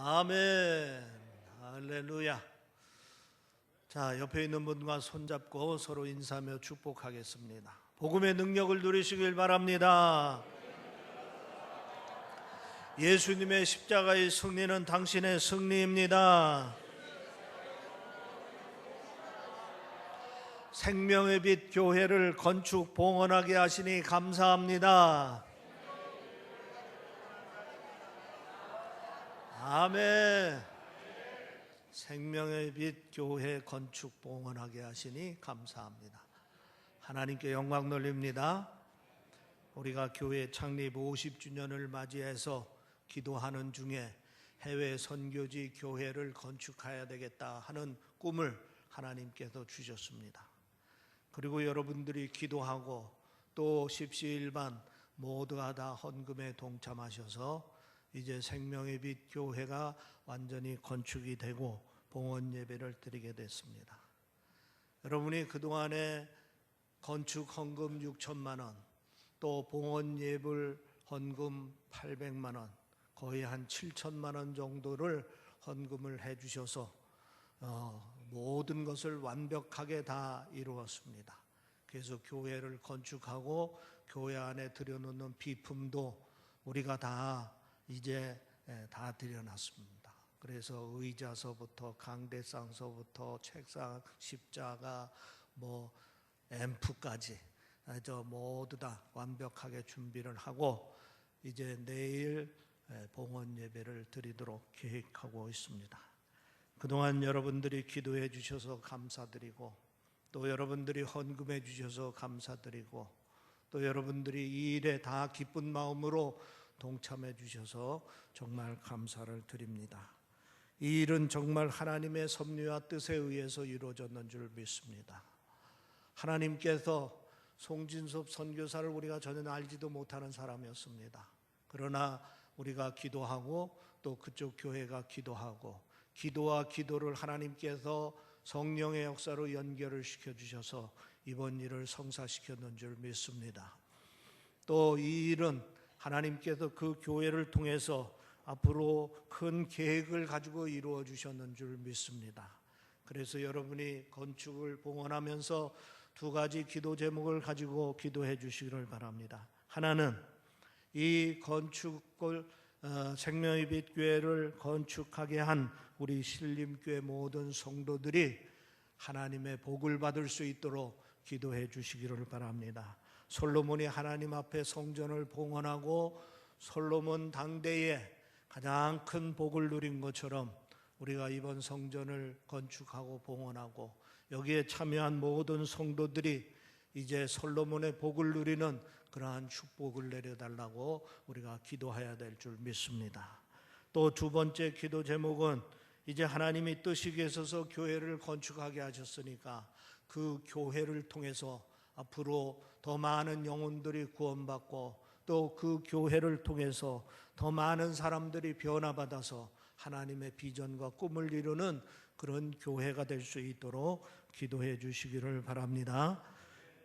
아멘. 할렐루야. 자, 옆에 있는 분과 손잡고 서로 인사하며 축복하겠습니다. 복음의 능력을 누리시길 바랍니다. 예수님의 십자가의 승리는 당신의 승리입니다. 생명의 빛 교회를 건축 봉헌하게 하시니 감사합니다. 아멘. 생명의 빛 교회 건축 봉헌하게 하시니 감사합니다. 하나님께 영광 돌립니다. 우리가 교회 창립 50주년을 맞이해서 기도하는 중에 해외 선교지 교회를 건축해야 되겠다 하는 꿈을 하나님께서 주셨습니다. 그리고 여러분들이 기도하고 또 십시일반 모두가 다 헌금에 동참하셔서 이제 생명의 빛 교회가 완전히 건축이 되고 봉헌 예배를 드리게 됐습니다. 여러분이 그동안에 건축 헌금 6천만 원, 또 봉헌 예불 헌금 800만 원, 거의 한 7천만 원 정도를 헌금을 해 주셔서 모든 것을 완벽하게 다 이루었습니다. 그래서 교회를 건축하고 교회 안에 들여놓는 비품도 우리가 다 이제 다 들여놨습니다. 그래서 의자서부터 강대상서부터 책상, 십자가, 앰프까지 모두 다 완벽하게 준비를 하고 이제 내일 봉헌 예배를 드리도록 계획하고 있습니다. 그동안 여러분들이 기도해 주셔서 감사드리고 또 여러분들이 헌금해 주셔서 감사드리고 또 여러분들이 이 일에 다 기쁜 마음으로 동참해 주셔서 정말 감사를 드립니다. 이 일은 정말 하나님의 섭리와 뜻에 의해서 이루어졌는 줄 믿습니다. 하나님께서 송진섭 선교사를 우리가 전혀 알지도 못하는 사람이었습니다. 그러나 우리가 기도하고 또 그쪽 교회가 기도하고 기도와 기도를 하나님께서 성령의 역사로 연결을 시켜주셔서 이번 일을 성사시켰는 줄 믿습니다. 또 이 일은 하나님께서 그 교회를 통해서 앞으로 큰 계획을 가지고 이루어 주셨는 줄 믿습니다. 그래서 여러분이 건축을 봉헌하면서 두 가지 기도 제목을 가지고 기도해 주시기를 바랍니다. 하나는 이 건축을 생명의 빛 교회를 건축하게 한 우리 신림교회 모든 성도들이 하나님의 복을 받을 수 있도록 기도해 주시기를 바랍니다. 솔로몬이 하나님 앞에 성전을 봉헌하고 솔로몬 당대에 가장 큰 복을 누린 것처럼 우리가 이번 성전을 건축하고 봉헌하고 여기에 참여한 모든 성도들이 이제 솔로몬의 복을 누리는 그러한 축복을 내려달라고 우리가 기도해야 될 줄 믿습니다. 또 두 번째 기도 제목은 이제 하나님이 뜻이 계셔서 교회를 건축하게 하셨으니까 그 교회를 통해서 앞으로 더 많은 영혼들이 구원받고 또 그 교회를 통해서 더 많은 사람들이 변화받아서 하나님의 비전과 꿈을 이루는 그런 교회가 될 수 있도록 기도해 주시기를 바랍니다.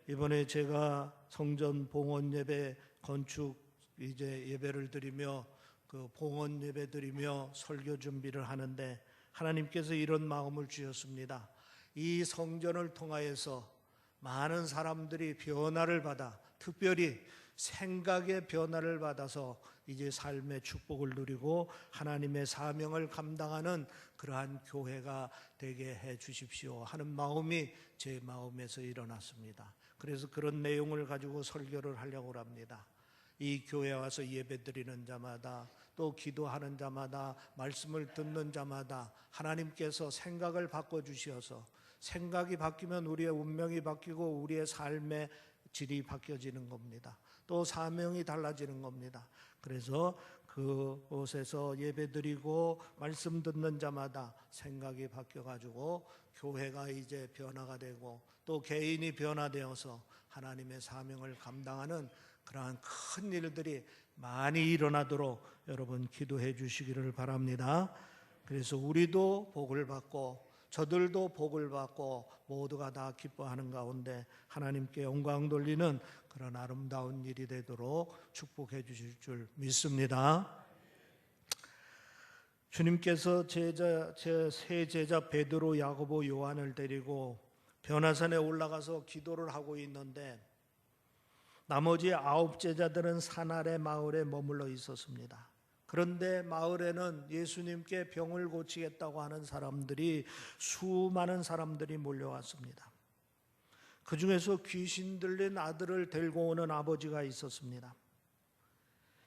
이번에 제가 성전 봉헌 예배 건축 이제 예배를 드리며 그 봉헌 예배 드리며 설교 준비를 하는데 하나님께서 이런 마음을 주셨습니다. 이 성전을 통하여서 많은 사람들이 변화를 받아 특별히 생각의 변화를 받아서 이제 삶의 축복을 누리고 하나님의 사명을 감당하는 그러한 교회가 되게 해 주십시오 하는 마음이 제 마음에서 일어났습니다. 그래서 그런 내용을 가지고 설교를 하려고 합니다. 이 교회에 와서 예배드리는 자마다 또 기도하는 자마다 말씀을 듣는 자마다 하나님께서 생각을 바꿔주셔서 생각이 바뀌면 우리의 운명이 바뀌고 우리의 삶의 질이 바뀌어지는 겁니다. 또 사명이 달라지는 겁니다. 그래서 그곳에서 예배드리고 말씀 듣는 자마다 생각이 바뀌어가지고 교회가 이제 변화가 되고 또 개인이 변화되어서 하나님의 사명을 감당하는 그러한 큰 일들이 많이 일어나도록 여러분 기도해 주시기를 바랍니다. 그래서 우리도 복을 받고 저들도 복을 받고 모두가 다 기뻐하는 가운데 하나님께 영광 돌리는 그런 아름다운 일이 되도록 축복해 주실 줄 믿습니다. 주님께서 제 세 제자 베드로, 야고보, 요한을 데리고 변화산에 올라가서 기도를 하고 있는데 나머지 9 제자들은 산 아래 마을에 머물러 있었습니다. 그런데 마을에는 예수님께 병을 고치겠다고 하는 사람들이, 수많은 사람들이 몰려왔습니다. 그 중에서 귀신 들린 아들을 데리고 오는 아버지가 있었습니다.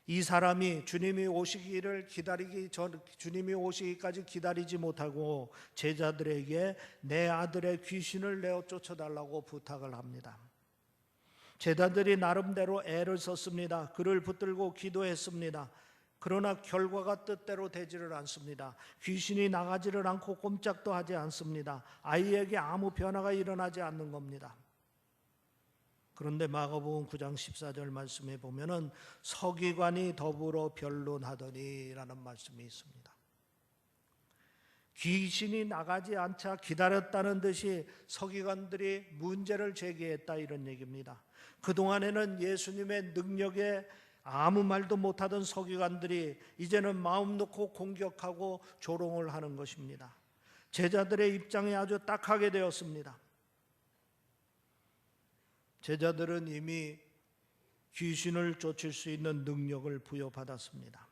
이 사람이 주님이 오시기까지 기다리지 못하고 제자들에게 내 아들의 귀신을 내어 쫓아달라고 부탁을 합니다. 제자들이 나름대로 애를 썼습니다. 그를 붙들고 기도했습니다. 그러나 결과가 뜻대로 되지를 않습니다. 귀신이 나가지를 않고 꼼짝도 하지 않습니다. 아이에게 아무 변화가 일어나지 않는 겁니다. 그런데 마가복음 9장 14절 말씀에 보면은 서기관이 더불어 변론하더니 라는 말씀이 있습니다. 귀신이 나가지 않자 기다렸다는 듯이 서기관들이 문제를 제기했다, 이런 얘기입니다. 그동안에는 예수님의 능력에 아무 말도 못하던 서기관들이 이제는 마음 놓고 공격하고 조롱을 하는 것입니다. 제자들의 입장이 아주 딱하게 되었습니다. 제자들은 이미 귀신을 쫓을 수 있는 능력을 부여받았습니다.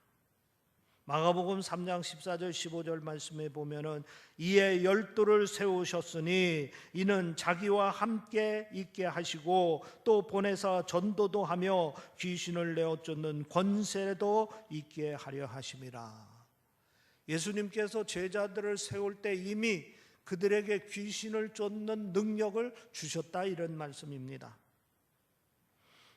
마가복음 3장 14절 15절 말씀에 보면은 이에 12를 세우셨으니 이는 자기와 함께 있게 하시고 또 보내사 전도도 하며 귀신을 내어 쫓는 권세도 있게 하려 하심이라. 예수님께서 제자들을 세울 때 이미 그들에게 귀신을 쫓는 능력을 주셨다, 이런 말씀입니다.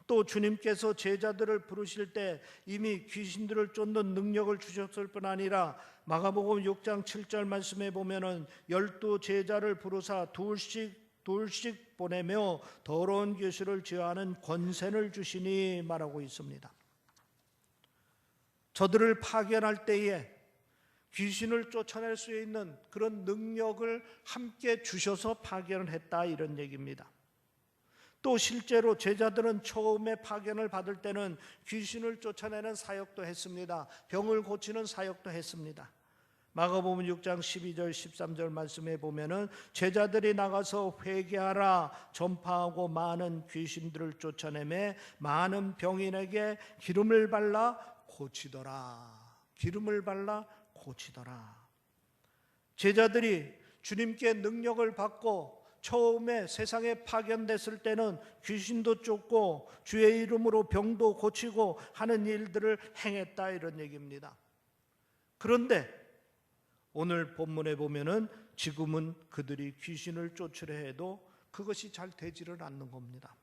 또 주님께서 제자들을 부르실 때 이미 귀신들을 쫓는 능력을 주셨을 뿐 아니라 마가복음 6장 7절 말씀에 보면은 12 제자를 부르사 둘씩 보내며 더러운 귀신을 제어하는 권세를 주시니 말하고 있습니다. 저들을 파견할 때에 귀신을 쫓아낼 수 있는 그런 능력을 함께 주셔서 파견을 했다, 이런 얘기입니다. 또 실제로 제자들은 처음에 파견을 받을 때는 귀신을 쫓아내는 사역도 했습니다. 병을 고치는 사역도 했습니다. 마가복음 6장 12절 13절 말씀에 보면은 제자들이 나가서 회개하라 전파하고 많은 귀신들을 쫓아내매 많은 병인에게 기름을 발라 고치더라. 기름을 발라 고치더라. 제자들이 주님께 능력을 받고 처음에 세상에 파견됐을 때는 귀신도 쫓고 주의 이름으로 병도 고치고 하는 일들을 행했다, 이런 얘기입니다. 그런데 오늘 본문에 보면은 지금은 그들이 귀신을 쫓으려 해도 그것이 잘 되지를 않는 겁니다.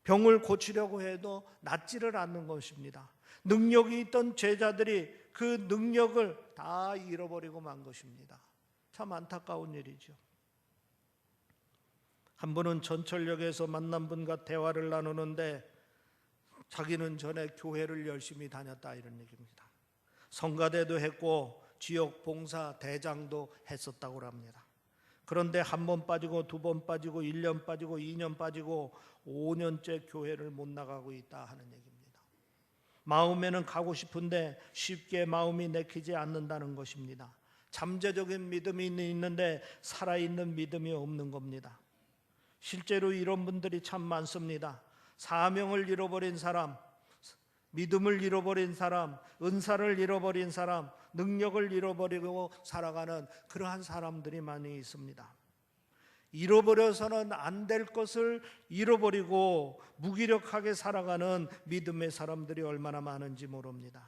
병을 고치려고 해도 낫지를 않는 것입니다. 능력이 있던 제자들이 그 능력을 다 잃어버리고 만 것입니다. 참 안타까운 일이죠. 한 번은 전철역에서 만난 분과 대화를 나누는데 자기는 전에 교회를 열심히 다녔다, 이런 얘기입니다. 성가대도 했고 지역 봉사 대장도 했었다고 합니다. 그런데 한 번 빠지고 2번 빠지고 1년 빠지고 2년 빠지고 5년째 교회를 못 나가고 있다 하는 얘기입니다. 마음에는 가고 싶은데 쉽게 마음이 내키지 않는다는 것입니다. 잠재적인 믿음이 있는데 살아있는 믿음이 없는 겁니다. 실제로 이런 분들이 참 많습니다. 사명을 잃어버린 사람, 믿음을 잃어버린 사람, 은사를 잃어버린 사람, 능력을 잃어버리고 살아가는 그러한 사람들이 많이 있습니다. 잃어버려서는 안 될 것을 잃어버리고 무기력하게 살아가는 믿음의 사람들이 얼마나 많은지 모릅니다.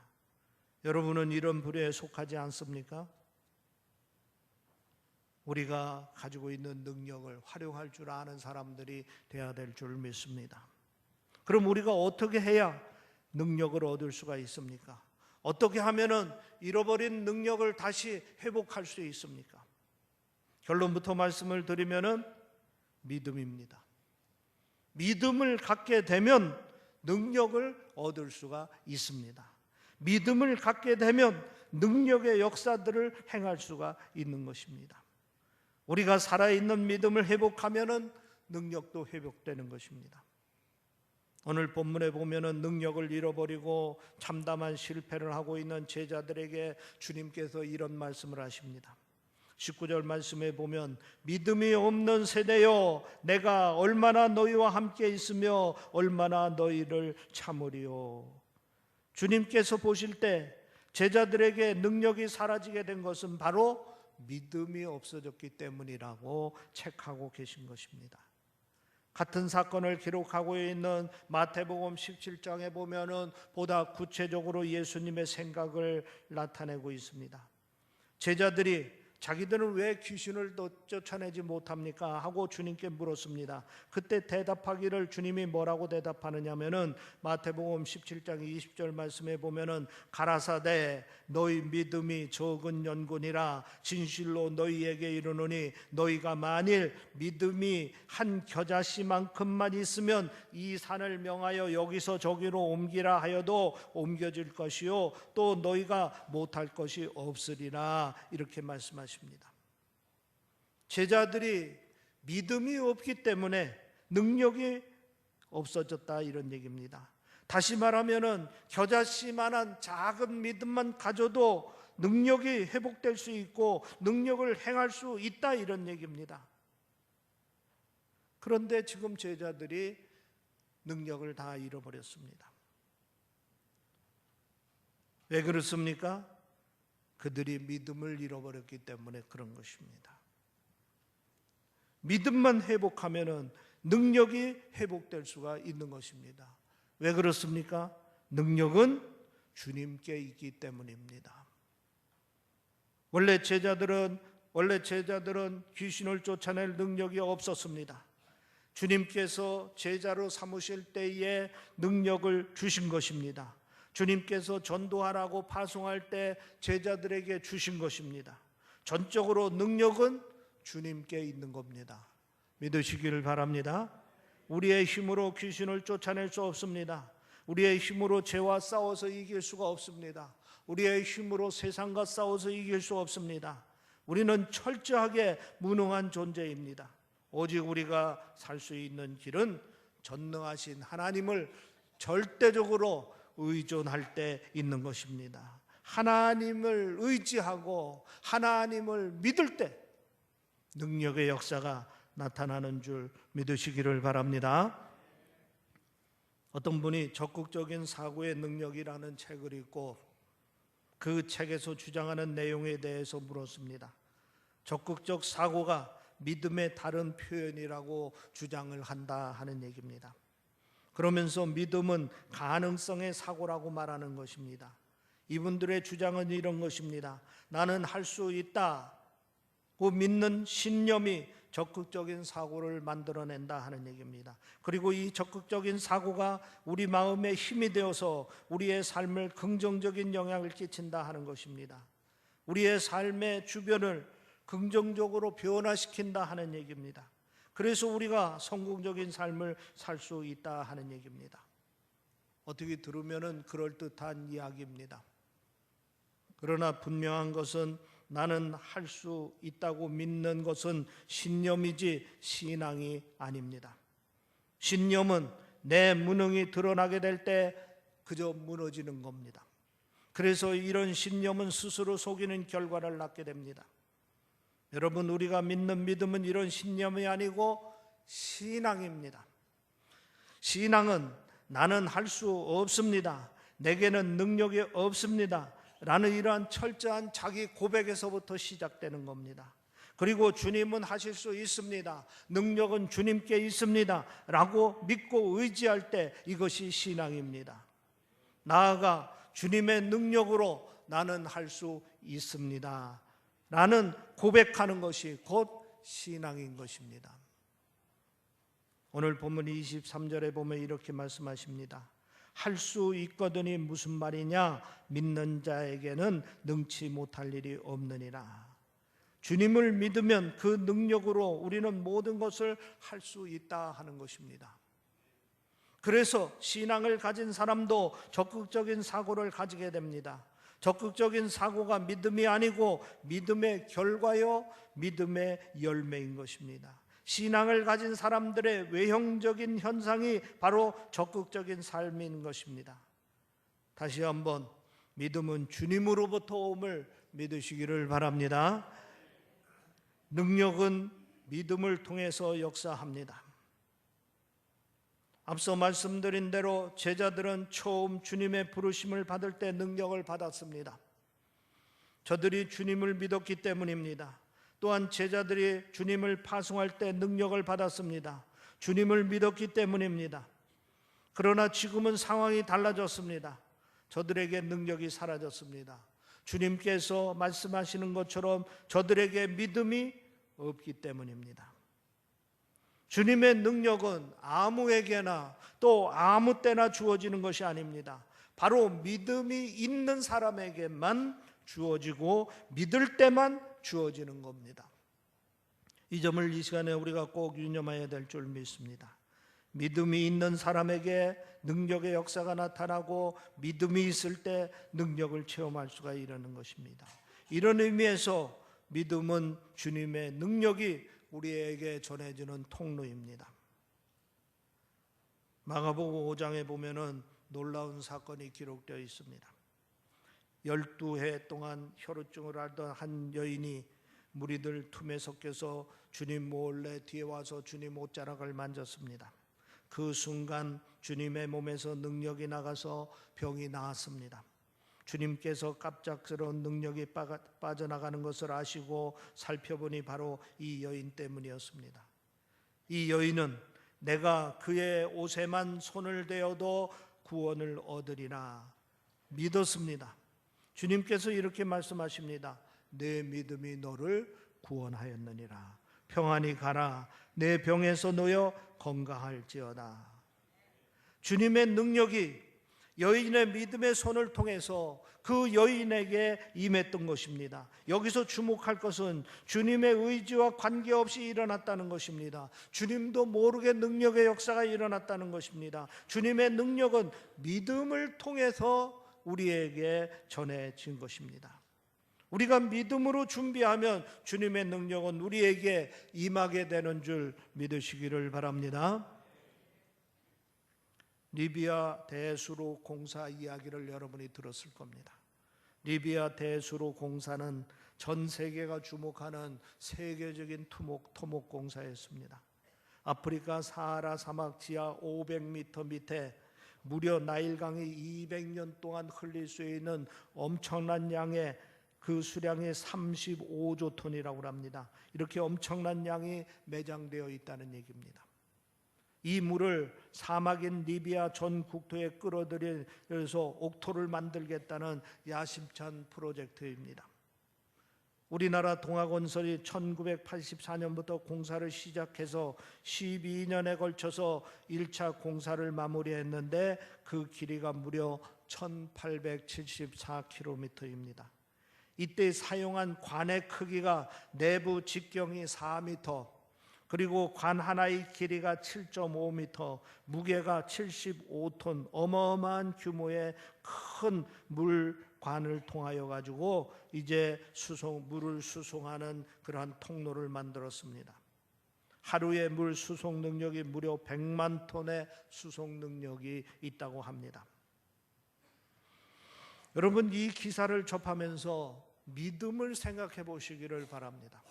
여러분은 이런 부류에 속하지 않습니까? 우리가 가지고 있는 능력을 활용할 줄 아는 사람들이 되어야 될 줄 믿습니다. 그럼 우리가 어떻게 해야 능력을 얻을 수가 있습니까? 어떻게 하면은 잃어버린 능력을 다시 회복할 수 있습니까? 결론부터 말씀을 드리면은 믿음입니다. 믿음을 갖게 되면 능력을 얻을 수가 있습니다. 믿음을 갖게 되면 능력의 역사들을 행할 수가 있는 것입니다. 우리가 살아있는 믿음을 회복하면은 능력도 회복되는 것입니다. 오늘 본문에 보면은 능력을 잃어버리고 참담한 실패를 하고 있는 제자들에게 주님께서 이런 말씀을 하십니다. 19절 말씀에 보면 믿음이 없는 세대여 내가 얼마나 너희와 함께 있으며 얼마나 너희를 참으리요. 주님께서 보실 때 제자들에게 능력이 사라지게 된 것은 바로 믿음이 없어졌기 때문이라고 책하고 계신 것입니다. 같은 사건을 기록하고 있는 마태복음 17장에 보면은 보다 구체적으로 예수님의 생각을 나타내고 있습니다. 제자들이 자기들은 왜 귀신을 쫓아내지 못합니까? 하고 주님께 물었습니다. 그때 대답하기를 주님이 뭐라고 대답하느냐면은 마태복음 17장 20절 말씀에 보면은 가라사대 너희 믿음이 적은 연군이라 진실로 너희에게 이르노니 너희가 만일 믿음이 한 겨자씨만큼만 있으면 이 산을 명하여 여기서 저기로 옮기라 하여도 옮겨질 것이요 또 너희가 못할 것이 없으리라 이렇게 말씀하십니다. 제자들이 믿음이 없기 때문에 능력이 없어졌다 이런 얘기입니다. 다시 말하면은 겨자씨만한 작은 믿음만 가져도 능력이 회복될 수 있고 능력을 행할 수 있다 이런 얘기입니다. 그런데 지금 제자들이 능력을 다 잃어버렸습니다. 왜 그렇습니까? 그들이 믿음을 잃어버렸기 때문에 그런 것입니다. 믿음만 회복하면은 능력이 회복될 수가 있는 것입니다. 왜 그렇습니까? 능력은 주님께 있기 때문입니다. 원래 제자들은 귀신을 쫓아낼 능력이 없었습니다. 주님께서 제자로 삼으실 때에 능력을 주신 것입니다. 주님께서 전도하라고 파송할 때 제자들에게 주신 것입니다. 전적으로 능력은 주님께 있는 겁니다. 믿으시기를 바랍니다. 우리의 힘으로 귀신을 쫓아낼 수 없습니다. 우리의 힘으로 죄와 싸워서 이길 수가 없습니다. 우리의 힘으로 세상과 싸워서 이길 수 없습니다. 우리는 철저하게 무능한 존재입니다. 오직 우리가 살 수 있는 길은 전능하신 하나님을 절대적으로 의존할 때 있는 것입니다. 하나님을 의지하고 하나님을 믿을 때 능력의 역사가 나타나는 줄 믿으시기를 바랍니다. 어떤 분이 적극적인 사고의 능력이라는 책을 읽고 그 책에서 주장하는 내용에 대해서 물었습니다. 적극적 사고가 믿음의 다른 표현이라고 주장을 한다 하는 얘기입니다. 그러면서 믿음은 가능성의 사고라고 말하는 것입니다. 이분들의 주장은 이런 것입니다. 나는 할 수 있다고 믿는 신념이 적극적인 사고를 만들어낸다 하는 얘기입니다. 그리고 이 적극적인 사고가 우리 마음에 힘이 되어서 우리의 삶을 긍정적인 영향을 끼친다 하는 것입니다. 우리의 삶의 주변을 긍정적으로 변화시킨다 하는 얘기입니다. 그래서 우리가 성공적인 삶을 살 수 있다 하는 얘기입니다. 어떻게 들으면은 그럴듯한 이야기입니다. 그러나 분명한 것은 나는 할 수 있다고 믿는 것은 신념이지 신앙이 아닙니다. 신념은 내 무능이 드러나게 될 때 그저 무너지는 겁니다. 그래서 이런 신념은 스스로 속이는 결과를 낳게 됩니다. 여러분, 우리가 믿는 믿음은 이런 신념이 아니고 신앙입니다. 신앙은 나는 할 수 없습니다. 내게는 능력이 없습니다. 라는 이러한 철저한 자기 고백에서부터 시작되는 겁니다. 그리고 주님은 하실 수 있습니다. 능력은 주님께 있습니다. 라고 믿고 의지할 때 이것이 신앙입니다. 나아가 주님의 능력으로 나는 할 수 있습니다. 라는 고백하는 것이 곧 신앙인 것입니다. 오늘 본문 23절에 보면 이렇게 말씀하십니다. 할 수 있거든이 무슨 말이냐? 믿는 자에게는 능치 못할 일이 없느니라. 주님을 믿으면 그 능력으로 우리는 모든 것을 할 수 있다 하는 것입니다. 그래서 신앙을 가진 사람도 적극적인 사고를 가지게 됩니다. 적극적인 사고가 믿음이 아니고 믿음의 결과요, 믿음의 열매인 것입니다. 신앙을 가진 사람들의 외형적인 현상이 바로 적극적인 삶인 것입니다. 다시 한번 믿음은 주님으로부터 옴을 믿으시기를 바랍니다. 능력은 믿음을 통해서 역사합니다. 앞서 말씀드린 대로 제자들은 처음 주님의 부르심을 받을 때 능력을 받았습니다. 저들이 주님을 믿었기 때문입니다. 또한 제자들이 주님을 파송할 때 능력을 받았습니다. 주님을 믿었기 때문입니다. 그러나 지금은 상황이 달라졌습니다. 저들에게 능력이 사라졌습니다. 주님께서 말씀하시는 것처럼 저들에게 믿음이 없기 때문입니다. 주님의 능력은 아무에게나 또 아무 때나 주어지는 것이 아닙니다. 바로 믿음이 있는 사람에게만 주어지고 믿을 때만 주어지는 겁니다. 이 점을 이 시간에 우리가 꼭 유념해야 될 줄 믿습니다. 믿음이 있는 사람에게 능력의 역사가 나타나고 믿음이 있을 때 능력을 체험할 수가 있는 것입니다. 이런 의미에서 믿음은 주님의 능력이 우리에게 전해지는 통로입니다. 마가복음 5장에 보면은 놀라운 사건이 기록되어 있습니다. 12해 동안 혈우증을 앓던 한 여인이 무리들 틈에 섞여서 주님 몰래 뒤에 와서 주님 옷자락을 만졌습니다. 그 순간 주님의 몸에서 능력이 나가서 병이 나았습니다. 주님께서 갑작스러운 능력이 빠져나가는 것을 아시고 살펴보니 바로 이 여인 때문이었습니다. 이 여인은 내가 그의 옷에만 손을 대어도 구원을 얻으리라 믿었습니다. 주님께서 이렇게 말씀하십니다. 내 믿음이 너를 구원하였느니라. 평안히 가라. 내 병에서 놓여 건강할지어다. 주님의 능력이 여인의 믿음의 손을 통해서 그 여인에게 임했던 것입니다. 여기서 주목할 것은 주님의 의지와 관계없이 일어났다는 것입니다. 주님도 모르게 능력의 역사가 일어났다는 것입니다. 주님의 능력은 믿음을 통해서 우리에게 전해진 것입니다. 우리가 믿음으로 준비하면 주님의 능력은 우리에게 임하게 되는 줄 믿으시기를 바랍니다. 리비아 대수로 공사 이야기를 여러분이 들었을 겁니다. 리비아 대수로 공사는 전 세계가 주목하는 세계적인 토목 공사였습니다. 아프리카 사하라 사막 지하 500m 밑에 무려 나일강이 200년 동안 흘릴 수 있는 엄청난 양의 그 수량이 35조 톤이라고 합니다. 이렇게 엄청난 양이 매장되어 있다는 얘기입니다. 이 물을 사막인 리비아 전 국토에 끌어들여서 옥토를 만들겠다는 야심찬 프로젝트입니다. 우리나라 동아건설이 1984년부터 공사를 시작해서 12년에 걸쳐서 1차 공사를 마무리했는데 그 길이가 무려 1874km입니다. 이때 사용한 관의 크기가 내부 직경이 4m, 그리고 관 하나의 길이가 7.5m, 무게가 75톤, 어마어마한 규모의 큰 물관을 통하여 가지고 이제 물을 수송하는 그러한 통로를 만들었습니다. 하루에 물 수송 능력이 무려 100만 톤의 수송 능력이 있다고 합니다. 여러분, 이 기사를 접하면서 믿음을 생각해 보시기를 바랍니다.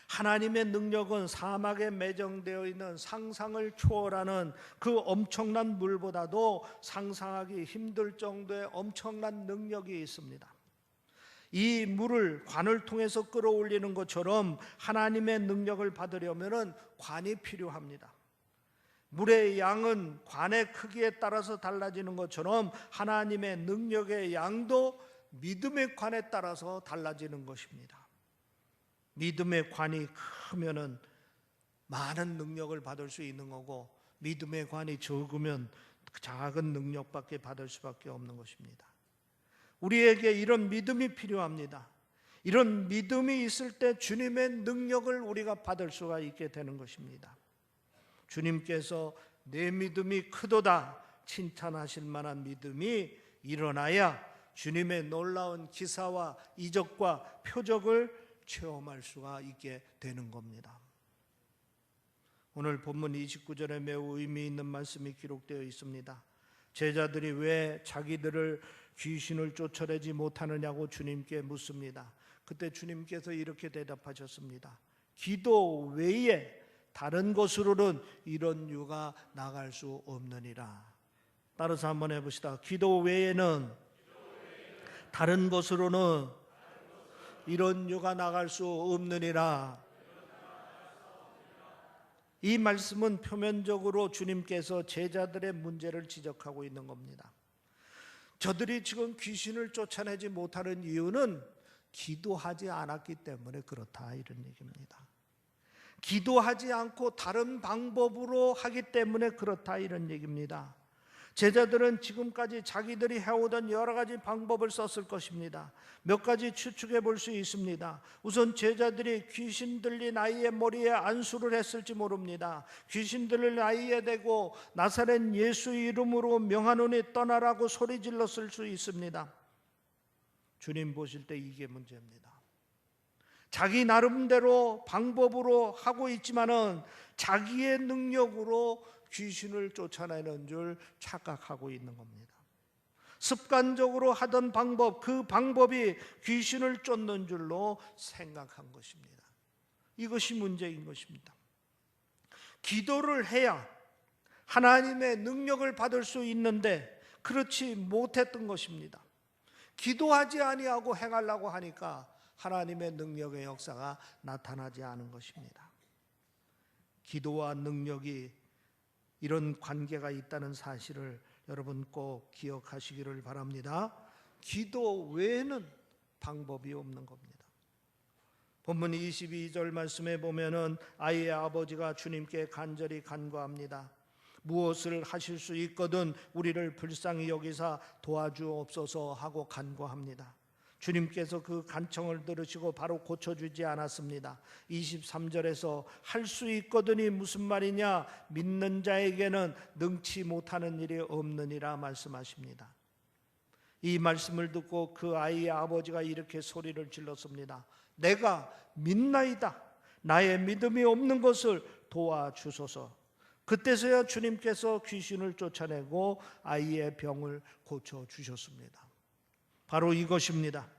하나님의 능력은 사막에 매정되어 있는 상상을 초월하는 그 엄청난 물보다도 상상하기 힘들 정도의 엄청난 능력이 있습니다. 이 물을 관을 통해서 끌어올리는 것처럼 하나님의 능력을 받으려면 관이 필요합니다. 물의 양은 관의 크기에 따라서 달라지는 것처럼 하나님의 능력의 양도 믿음의 관에 따라서 달라지는 것입니다. 믿음의 관이 크면은 많은 능력을 받을 수 있는 거고, 믿음의 관이 적으면 작은 능력밖에 받을 수밖에 없는 것입니다. 우리에게 이런 믿음이 필요합니다. 이런 믿음이 있을 때 주님의 능력을 우리가 받을 수가 있게 되는 것입니다. 주님께서 내 믿음이 크도다 칭찬하실 만한 믿음이 일어나야 주님의 놀라운 기사와 이적과 표적을 체험할 수가 있게 되는 겁니다. 오늘 본문 29절에 매우 의미 있는 말씀이 기록되어 있습니다. 제자들이 왜 자기들을 귀신을 쫓아내지 못하느냐고 주님께 묻습니다. 그때 주님께서 이렇게 대답하셨습니다. 기도 외에 다른 곳으로는 이런 유가 나갈 수 없느니라. 따라서 한번 해봅시다. 기도 외에는 다른 곳으로는 이런 유가 나갈 수 없느니라. 이 말씀은 표면적으로 주님께서 제자들의 문제를 지적하고 있는 겁니다. 저들이 지금 귀신을 쫓아내지 못하는 이유는 기도하지 않았기 때문에 그렇다, 이런 얘기입니다. 기도하지 않고 다른 방법으로 하기 때문에 그렇다, 이런 얘기입니다. 제자들은 지금까지 자기들이 해오던 여러 가지 방법을 썼을 것입니다. 몇 가지 추측해 볼 수 있습니다. 우선 제자들이 귀신 들린 아이의 머리에 안수를 했을지 모릅니다. 귀신 들린 아이에 대고 나사렛 예수 이름으로 명하노니 떠나라고 소리 질렀을 수 있습니다. 주님 보실 때 이게 문제입니다. 자기 나름대로 방법으로 하고 있지만은 자기의 능력으로 귀신을 쫓아내는 줄 착각하고 있는 겁니다. 습관적으로 하던 방법, 그 방법이 귀신을 쫓는 줄로 생각한 것입니다. 이것이 문제인 것입니다. 기도를 해야 하나님의 능력을 받을 수 있는데 그렇지 못했던 것입니다. 기도하지 아니하고 행하려고 하니까 하나님의 능력의 역사가 나타나지 않은 것입니다. 기도와 능력이 이런 관계가 있다는 사실을 여러분 꼭 기억하시기를 바랍니다. 기도 외에는 방법이 없는 겁니다. 본문 22절 말씀에 보면은 아이의 아버지가 주님께 간절히 간구합니다. 무엇을 하실 수 있거든 우리를 불쌍히 여기사 도와주옵소서 하고 간구합니다. 주님께서 그 간청을 들으시고 바로 고쳐주지 않았습니다. 23절에서 할 수 있거든이 무슨 말이냐, 믿는 자에게는 능치 못하는 일이 없느니라 말씀하십니다. 이 말씀을 듣고 그 아이의 아버지가 이렇게 소리를 질렀습니다. 내가 믿나이다. 나의 믿음이 없는 것을 도와주소서. 그때서야 주님께서 귀신을 쫓아내고 아이의 병을 고쳐주셨습니다. 바로 이것입니다.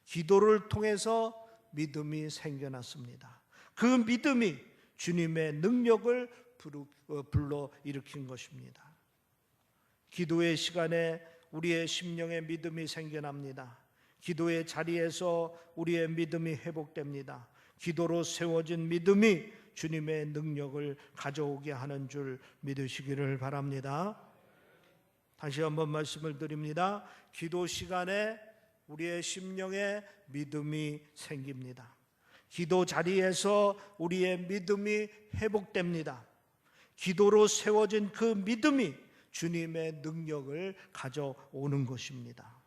기도를 통해서 믿음이 생겨났습니다. 그 믿음이 주님의 능력을 불러일으킨 것입니다. 기도의 시간에 우리의 심령의 믿음이 생겨납니다. 기도의 자리에서 우리의 믿음이 회복됩니다. 기도로 세워진 믿음이 주님의 능력을 가져오게 하는 줄 믿으시기를 바랍니다. 다시 한번 말씀을 드립니다. 기도 시간에 우리의 심령에 믿음이 생깁니다. 기도 자리에서 우리의 믿음이 회복됩니다. 기도로 세워진 그 믿음이 주님의 능력을 가져오는 것입니다.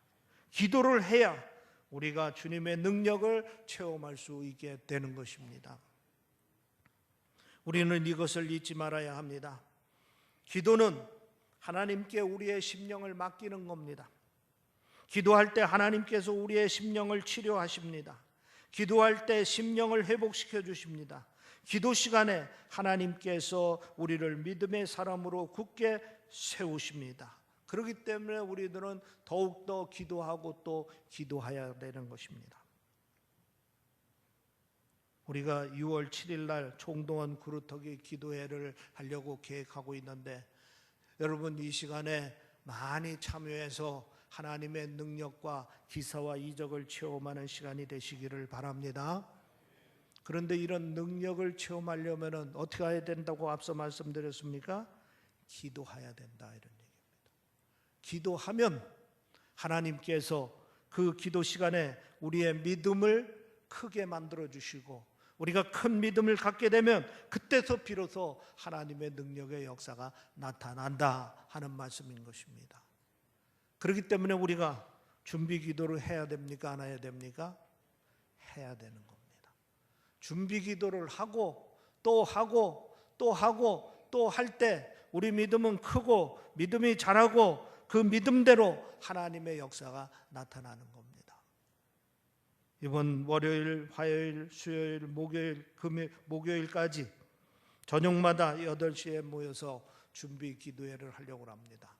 기도를 해야 우리가 주님의 능력을 체험할 수 있게 되는 것입니다. 우리는 이것을 잊지 말아야 합니다. 기도는 하나님께 우리의 심령을 맡기는 겁니다. 기도할 때 하나님께서 우리의 심령을 치료하십니다. 기도할 때 심령을 회복시켜 주십니다. 기도 시간에 하나님께서 우리를 믿음의 사람으로 굳게 세우십니다. 그렇기 때문에 우리들은 더욱더 기도하고 또 기도해야 되는 것입니다. 우리가 6월 7일 날 총동원 구루터기 기도회를 하려고 계획하고 있는데 여러분 이 시간에 많이 참여해서 하나님의 능력과 기사와 이적을 체험하는 시간이 되시기를 바랍니다. 그런데 이런 능력을 체험하려면 어떻게 해야 된다고 앞서 말씀드렸습니까? 기도해야 된다, 이런 얘기입니다. 기도하면 하나님께서 그 기도 시간에 우리의 믿음을 크게 만들어 주시고 우리가 큰 믿음을 갖게 되면 그때서 비로소 하나님의 능력의 역사가 나타난다 하는 말씀인 것입니다. 그렇기 때문에 우리가 준비 기도를 해야 됩니까? 안 해야 됩니까? 해야 되는 겁니다. 준비 기도를 하고 또 하고 또 하고 또 할 때 우리 믿음은 크고 믿음이 자라고 그 믿음대로 하나님의 역사가 나타나는 겁니다. 이번 월요일, 화요일, 수요일, 목요일, 금요일, 목요일까지 저녁마다 8시에 모여서 준비 기도회를 하려고 합니다.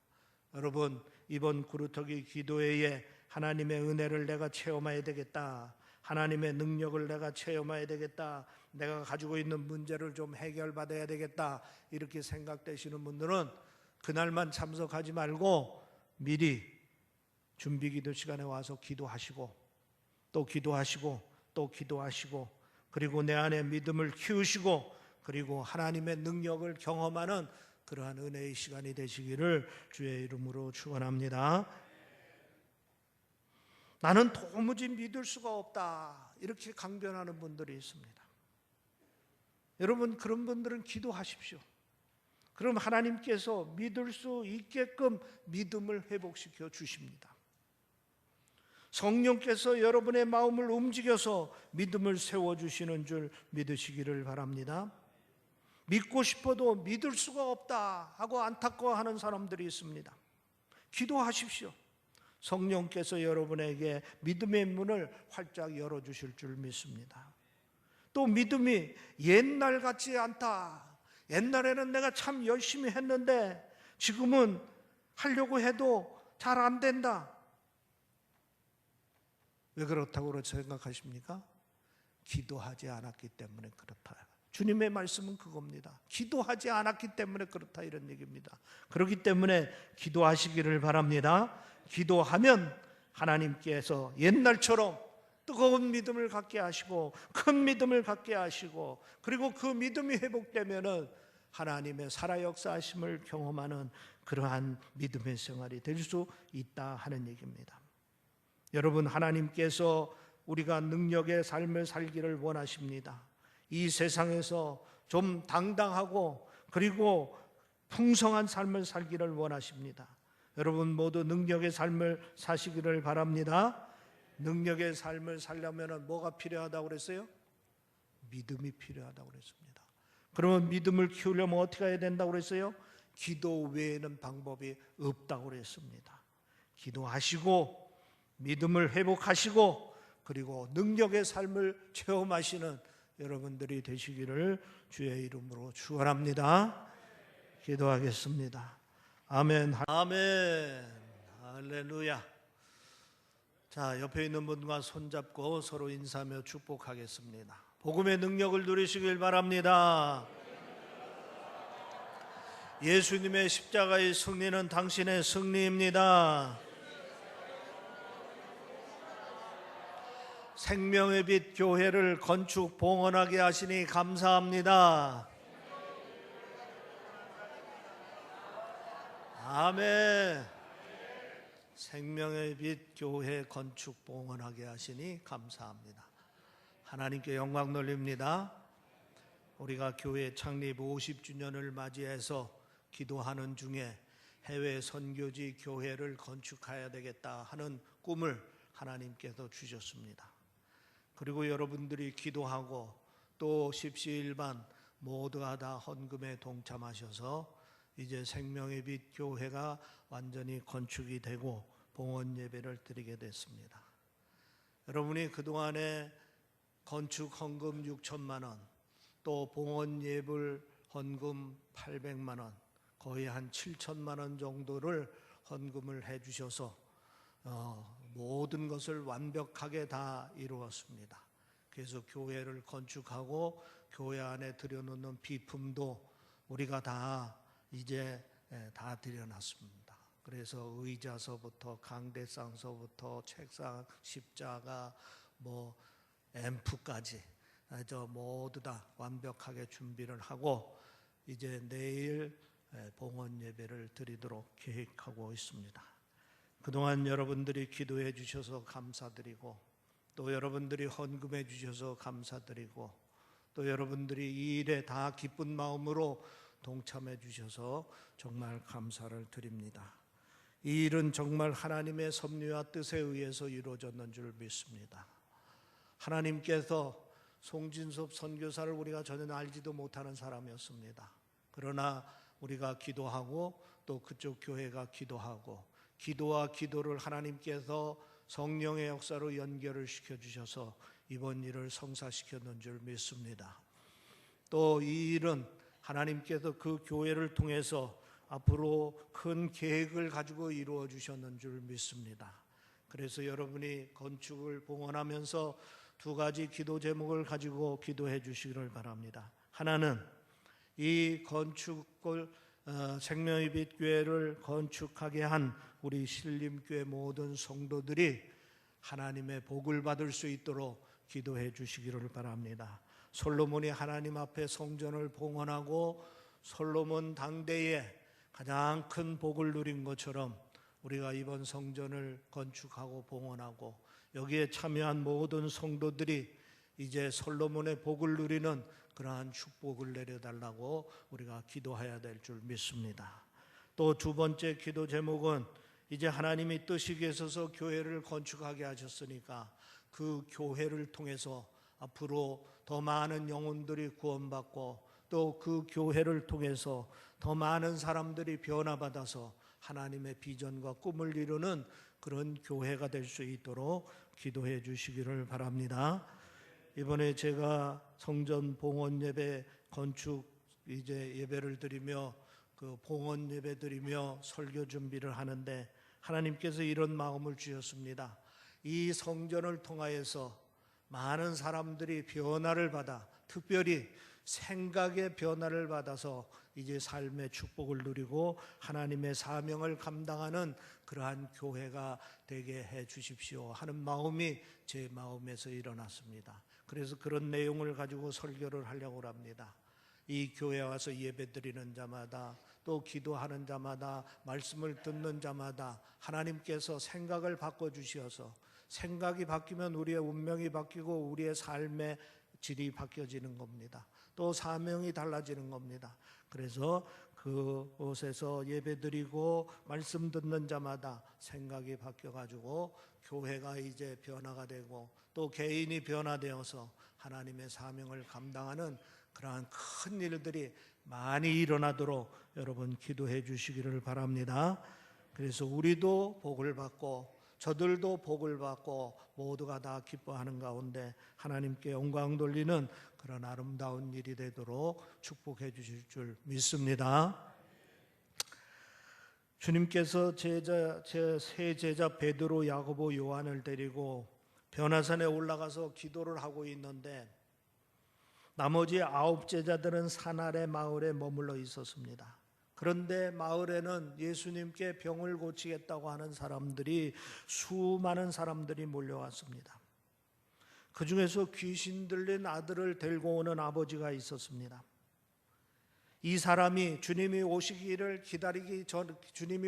여러분, 이번 구루터기 기도회에 하나님의 은혜를 내가 체험해야 되겠다, 하나님의 능력을 내가 체험해야 되겠다, 내가 가지고 있는 문제를 좀 해결받아야 되겠다, 이렇게 생각되시는 분들은 그날만 참석하지 말고 미리 준비 기도 시간에 와서 기도하시고 또 기도하시고 또 기도하시고, 그리고 내 안에 믿음을 키우시고, 그리고 하나님의 능력을 경험하는 그러한 은혜의 시간이 되시기를 주의 이름으로 축원합니다. 나는 도무지 믿을 수가 없다, 이렇게 강변하는 분들이 있습니다. 여러분, 그런 분들은 기도하십시오. 그럼 하나님께서 믿을 수 있게끔 믿음을 회복시켜 주십니다. 성령께서 여러분의 마음을 움직여서 믿음을 세워주시는 줄 믿으시기를 바랍니다. 믿고 싶어도 믿을 수가 없다 하고 안타까워하는 사람들이 있습니다. 기도하십시오. 성령께서 여러분에게 믿음의 문을 활짝 열어주실 줄 믿습니다. 또 믿음이 옛날 같지 않다, 옛날에는 내가 참 열심히 했는데 지금은 하려고 해도 잘 안 된다. 왜 그렇다고 생각하십니까? 기도하지 않았기 때문에 그렇다. 주님의 말씀은 그겁니다. 기도하지 않았기 때문에 그렇다, 이런 얘기입니다. 그렇기 때문에 기도하시기를 바랍니다. 기도하면 하나님께서 옛날처럼 뜨거운 믿음을 갖게 하시고 큰 믿음을 갖게 하시고, 그리고 그 믿음이 회복되면은 하나님의 살아 역사하심을 경험하는 그러한 믿음의 생활이 될 수 있다 하는 얘기입니다. 여러분, 하나님께서 우리가 능력의 삶을 살기를 원하십니다. 이 세상에서 좀 당당하고 그리고 풍성한 삶을 살기를 원하십니다. 여러분 모두 능력의 삶을 사시기를 바랍니다. 능력의 삶을 살려면 뭐가 필요하다고 그랬어요? 믿음이 필요하다고 그랬습니다. 그러면 믿음을 키우려면 어떻게 해야 된다고 그랬어요? 기도 외에는 방법이 없다고 그랬습니다. 기도하시고 믿음을 회복하시고 그리고 능력의 삶을 체험하시는 여러분들이 되시기를 주의 이름으로 축원합니다. 기도하겠습니다. 아멘. 아멘. 할렐루야. 자, 옆에 있는 분과 손잡고 서로 인사하며 축복하겠습니다. 복음의 능력을 누리시길 바랍니다. 예수님의 십자가의 승리는 당신의 승리입니다. 생명의 빛 교회를 건축 봉헌하게 하시니 감사합니다. 아멘. 생명의 빛 교회 건축 봉헌하게 하시니 감사합니다. 하나님께 영광 돌립니다. 우리가 교회 창립 50주년을 맞이해서 기도하는 중에 해외 선교지 교회를 건축해야 되겠다 하는 꿈을 하나님께서 주셨습니다. 그리고 여러분들이 기도하고 또 십시일반 모두가 다 헌금에 동참하셔서 이제 생명의 빛 교회가 완전히 건축이 되고 봉헌 예배를 드리게 됐습니다. 여러분이 그동안에 건축 헌금 6천만 원, 또 봉헌 예불 헌금 800만 원, 거의 한 7천만 원 정도를 헌금을 해 주셔서 모든 것을 완벽하게 다 이루었습니다. 그래서 교회를 건축하고 교회 안에 들여놓는 비품도 우리가 다 이제 다 들여놨습니다. 그래서 의자서부터 강대상서부터 책상, 십자가, 앰프까지 모두 다 완벽하게 준비를 하고 이제 내일 봉헌 예배를 드리도록 계획하고 있습니다. 그동안 여러분들이 기도해 주셔서 감사드리고 또 여러분들이 헌금해 주셔서 감사드리고 또 여러분들이 이 일에 다 기쁜 마음으로 동참해 주셔서 정말 감사를 드립니다. 이 일은 정말 하나님의 섭리와 뜻에 의해서 이루어졌는 줄 믿습니다. 하나님께서 송진섭 선교사를 우리가 전혀 알지도 못하는 사람이었습니다. 그러나 우리가 기도하고 또 그쪽 교회가 기도하고 기도와 기도를 하나님께서 성령의 역사로 연결을 시켜주셔서 이번 일을 성사시켰는 줄 믿습니다. 또 이 일은 하나님께서 그 교회를 통해서 앞으로 큰 계획을 가지고 이루어 주셨는 줄 믿습니다. 그래서 여러분이 건축을 봉헌하면서 두 가지 기도 제목을 가지고 기도해 주시기를 바랍니다. 하나는 이 건축을 생명의 빛 교회를 건축하게 한 우리 신림교회 모든 성도들이 하나님의 복을 받을 수 있도록 기도해 주시기를 바랍니다. 솔로몬이 하나님 앞에 성전을 봉헌하고 솔로몬 당대에 가장 큰 복을 누린 것처럼 우리가 이번 성전을 건축하고 봉헌하고 여기에 참여한 모든 성도들이 이제 솔로몬의 복을 누리는 그러한 축복을 내려달라고 우리가 기도해야 될 줄 믿습니다. 또 두 번째 기도 제목은 이제 하나님이 뜻이 계셔서 교회를 건축하게 하셨으니까 그 교회를 통해서 앞으로 더 많은 영혼들이 구원받고 또 그 교회를 통해서 더 많은 사람들이 변화받아서 하나님의 비전과 꿈을 이루는 그런 교회가 될 수 있도록 기도해 주시기를 바랍니다. 이번에 제가 성전 봉헌 예배 건축 이제 예배를 드리며 그 봉헌 예배 드리며 설교 준비를 하는데 하나님께서 이런 마음을 주셨습니다. 이 성전을 통하여서 많은 사람들이 변화를 받아 특별히 생각의 변화를 받아서 이제 삶의 축복을 누리고 하나님의 사명을 감당하는 그러한 교회가 되게 해 주십시오 하는 마음이 제 마음에서 일어났습니다. 그래서 그런 내용을 가지고 설교를 하려고 합니다. 이 교회에 와서 예배드리는 자마다 또 기도하는 자마다 말씀을 듣는 자마다 하나님께서 생각을 바꿔주셔서 생각이 바뀌면 우리의 운명이 바뀌고 우리의 삶의 질이 바뀌어지는 겁니다. 또 사명이 달라지는 겁니다. 그래서 그곳에서 예배드리고 말씀 듣는 자마다 생각이 바뀌어가지고 교회가 이제 변화가 되고 또 개인이 변화되어서 하나님의 사명을 감당하는 그러한 큰 일들이 많이 일어나도록 여러분 기도해 주시기를 바랍니다. 그래서 우리도 복을 받고 저들도 복을 받고 모두가 다 기뻐하는 가운데 하나님께 영광 돌리는 그런 아름다운 일이 되도록 축복해 주실 줄 믿습니다. 주님께서 제 세 제자 베드로, 야고보, 요한을 데리고 변화산에 올라가서 기도를 하고 있는데 나머지 9 제자들은 산 아래 마을에 머물러 있었습니다. 그런데 마을에는 예수님께 병을 고치겠다고 하는 사람들이 수많은 사람들이 몰려왔습니다. 그 중에서 귀신 들린 아들을 데리고 오는 아버지가 있었습니다. 이 사람이 주님이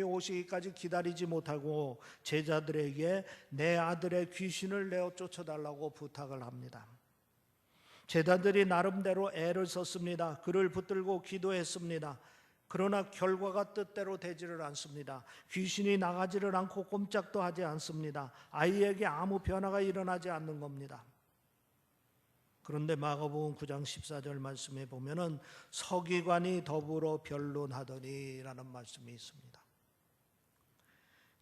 오시기까지 기다리지 못하고 제자들에게 내 아들의 귀신을 내어 쫓아달라고 부탁을 합니다. 제자들이 나름대로 애를 썼습니다. 그를 붙들고 기도했습니다. 그러나 결과가 뜻대로 되지를 않습니다. 귀신이 나가지를 않고 꼼짝도 하지 않습니다. 아이에게 아무 변화가 일어나지 않는 겁니다. 그런데 마가복음 9장 14절 말씀에 보면은 서기관이 더불어 변론하더니라는 말씀이 있습니다.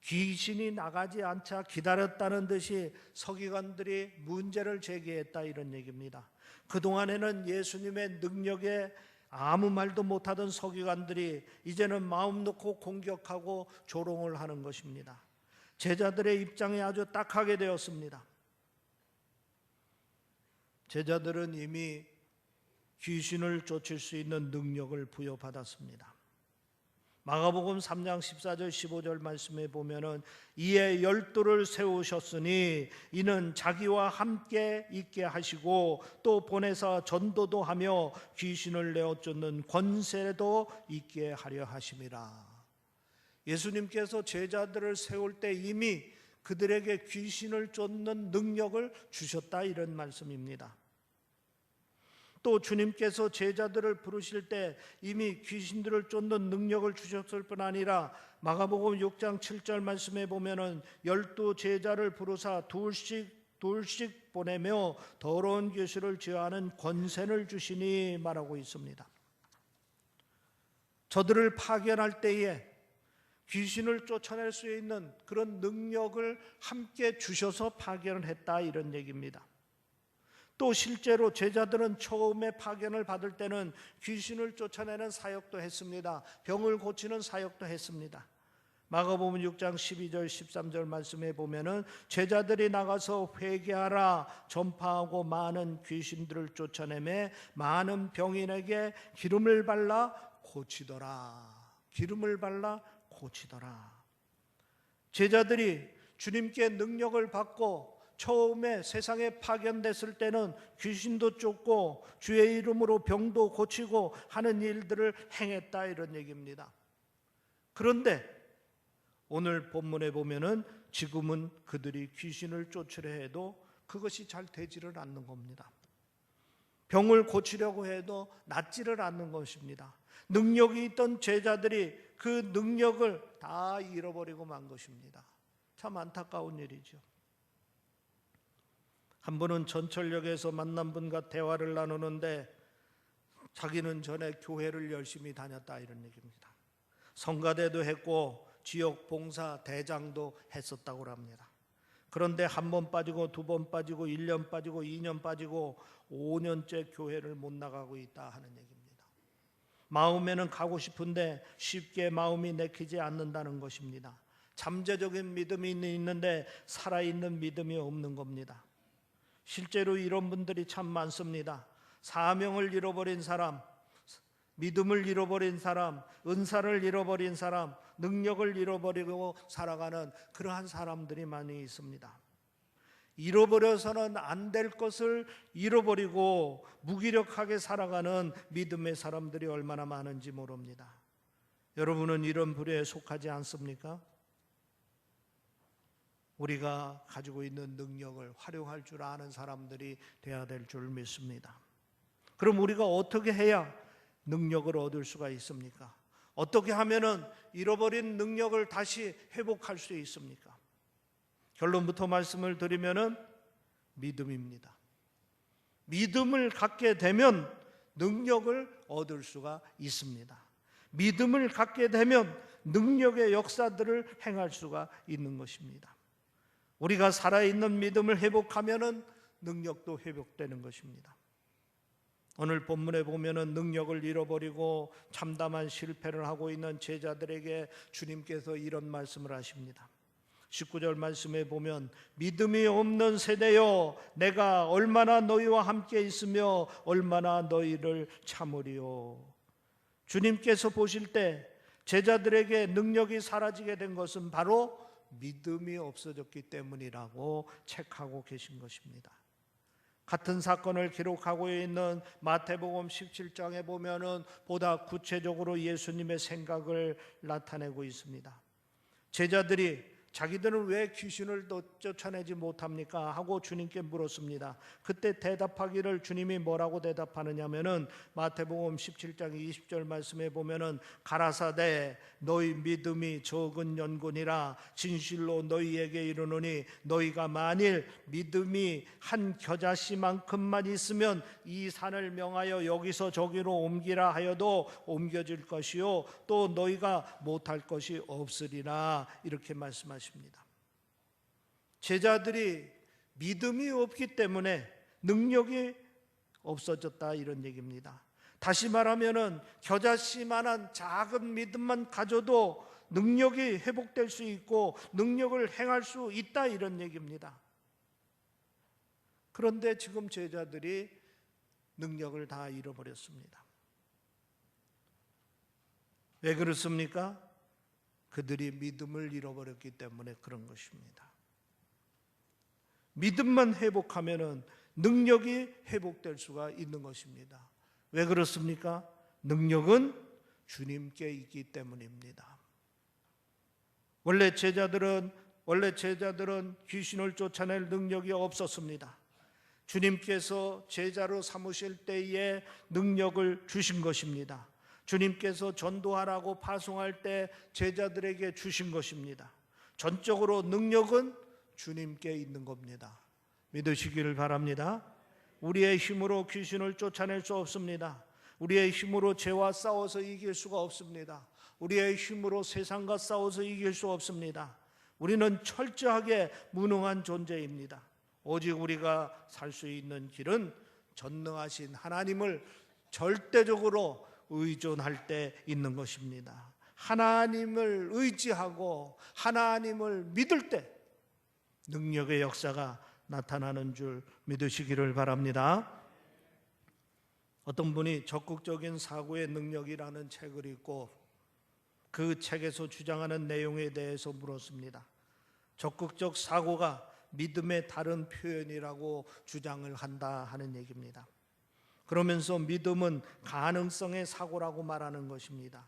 귀신이 나가지 않자 기다렸다는 듯이 서기관들이 문제를 제기했다 이런 얘기입니다. 그동안에는 예수님의 능력에 아무 말도 못하던 서기관들이 이제는 마음 놓고 공격하고 조롱을 하는 것입니다. 제자들의 입장이 아주 딱하게 되었습니다. 제자들은 이미 귀신을 쫓을 수 있는 능력을 부여받았습니다. 마가복음 3장 14절 15절 말씀에 보면은 이에 12를 세우셨으니 이는 자기와 함께 있게 하시고 또 보내사 전도도 하며 귀신을 내어 쫓는 권세도 있게 하려 하심이라. 예수님께서 제자들을 세울 때 이미 그들에게 귀신을 쫓는 능력을 주셨다 이런 말씀입니다. 또 주님께서 제자들을 부르실 때 이미 귀신들을 쫓는 능력을 주셨을 뿐 아니라 마가복음 6장 7절 말씀에 보면은 12 제자를 부르사 둘씩 보내며 더러운 귀신을 제어하는 권세를 주시니 말하고 있습니다. 저들을 파견할 때에 귀신을 쫓아낼 수 있는 그런 능력을 함께 주셔서 파견을 했다 이런 얘기입니다. 또 실제로 제자들은 처음에 파견을 받을 때는 귀신을 쫓아내는 사역도 했습니다. 병을 고치는 사역도 했습니다. 마가복음 6장 12절 13절 말씀에 보면은 제자들이 나가서 회개하라 전파하고 많은 귀신들을 쫓아내매 많은 병인에게 기름을 발라 고치더라. 기름을 발라 고치더라. 제자들이 주님께 능력을 받고 처음에 세상에 파견됐을 때는 귀신도 쫓고 주의 이름으로 병도 고치고 하는 일들을 행했다, 이런 얘기입니다. 그런데 오늘 본문에 보면은 지금은 그들이 귀신을 쫓으려 해도 그것이 잘 되지를 않는 겁니다. 병을 고치려고 해도 낫지를 않는 것입니다. 능력이 있던 제자들이 그 능력을 다 잃어버리고 만 것입니다. 참 안타까운 일이죠. 한 분은 전철역에서 만난 분과 대화를 나누는데 자기는 전에 교회를 열심히 다녔다, 이런 얘기입니다. 성가대도 했고 지역 봉사 대장도 했었다고 합니다. 그런데 한 번 빠지고 두 번 빠지고 1년 빠지고 2년 빠지고 5년째 교회를 못 나가고 있다 하는 얘기입니다. 마음에는 가고 싶은데 쉽게 마음이 내키지 않는다는 것입니다. 잠재적인 믿음이 있는데 살아있는 믿음이 없는 겁니다. 실제로 이런 분들이 참 많습니다. 사명을 잃어버린 사람, 믿음을 잃어버린 사람, 은사를 잃어버린 사람, 능력을 잃어버리고 살아가는 그러한 사람들이 많이 있습니다. 잃어버려서는 안 될 것을 잃어버리고 무기력하게 살아가는 믿음의 사람들이 얼마나 많은지 모릅니다. 여러분은 이런 부류에 속하지 않습니까? 우리가 가지고 있는 능력을 활용할 줄 아는 사람들이 되어야 될 줄 믿습니다. 그럼 우리가 어떻게 해야 능력을 얻을 수가 있습니까? 어떻게 하면은 잃어버린 능력을 다시 회복할 수 있습니까? 결론부터 말씀을 드리면은 믿음입니다. 믿음을 갖게 되면 능력을 얻을 수가 있습니다. 믿음을 갖게 되면 능력의 역사들을 행할 수가 있는 것입니다. 우리가 살아있는 믿음을 회복하면은 능력도 회복되는 것입니다. 오늘 본문에 보면은 능력을 잃어버리고 참담한 실패를 하고 있는 제자들에게 주님께서 이런 말씀을 하십니다. 19절 말씀에 보면 믿음이 없는 세대여 내가 얼마나 너희와 함께 있으며 얼마나 너희를 참으리요. 주님께서 보실 때 제자들에게 능력이 사라지게 된 것은 바로 믿음이 없어졌기 때문이라고 책하고 계신 것입니다. 같은 사건을 기록하고 있는 마태복음 17장에 보면은 보다 구체적으로 예수님의 생각을 나타내고 있습니다. 제자들이 자기들은 왜 귀신을 쫓아내지 못합니까? 하고 주님께 물었습니다. 그때 대답하기를 주님이 뭐라고 대답하느냐면은 마태복음 17장 20절 말씀에 보면은 가라사대 너희 믿음이 적은 연군이라 진실로 너희에게 이르노니 너희가 만일 믿음이 한 겨자씨만큼만 있으면 이 산을 명하여 여기서 저기로 옮기라 하여도 옮겨질 것이요 또 너희가 못할 것이 없으리라 이렇게 말씀하십니다. 제자들이 믿음이 없기 때문에 능력이 없어졌다 이런 얘기입니다. 다시 말하면은 겨자씨만한 작은 믿음만 가져도 능력이 회복될 수 있고 능력을 행할 수 있다 이런 얘기입니다. 그런데 지금 제자들이 능력을 다 잃어버렸습니다. 왜 그렇습니까? 그들이 믿음을 잃어버렸기 때문에 그런 것입니다. 믿음만 회복하면은 능력이 회복될 수가 있는 것입니다. 왜 그렇습니까? 능력은 주님께 있기 때문입니다. 원래 제자들은 귀신을 쫓아낼 능력이 없었습니다. 주님께서 제자로 삼으실 때에 능력을 주신 것입니다. 주님께서 전도하라고 파송할 때 제자들에게 주신 것입니다. 전적으로 능력은 주님께 있는 겁니다. 믿으시기를 바랍니다. 우리의 힘으로 귀신을 쫓아낼 수 없습니다. 우리의 힘으로 죄와 싸워서 이길 수가 없습니다. 우리의 힘으로 세상과 싸워서 이길 수 없습니다. 우리는 철저하게 무능한 존재입니다. 오직 우리가 살 수 있는 길은 전능하신 하나님을 절대적으로 의존할 때 있는 것입니다. 하나님을 의지하고 하나님을 믿을 때 능력의 역사가 나타나는 줄 믿으시기를 바랍니다. 어떤 분이 적극적인 사고의 능력이라는 책을 읽고 그 책에서 주장하는 내용에 대해서 물었습니다. 적극적 사고가 믿음의 다른 표현이라고 주장을 한다 하는 얘기입니다. 그러면서 믿음은 가능성의 사고라고 말하는 것입니다.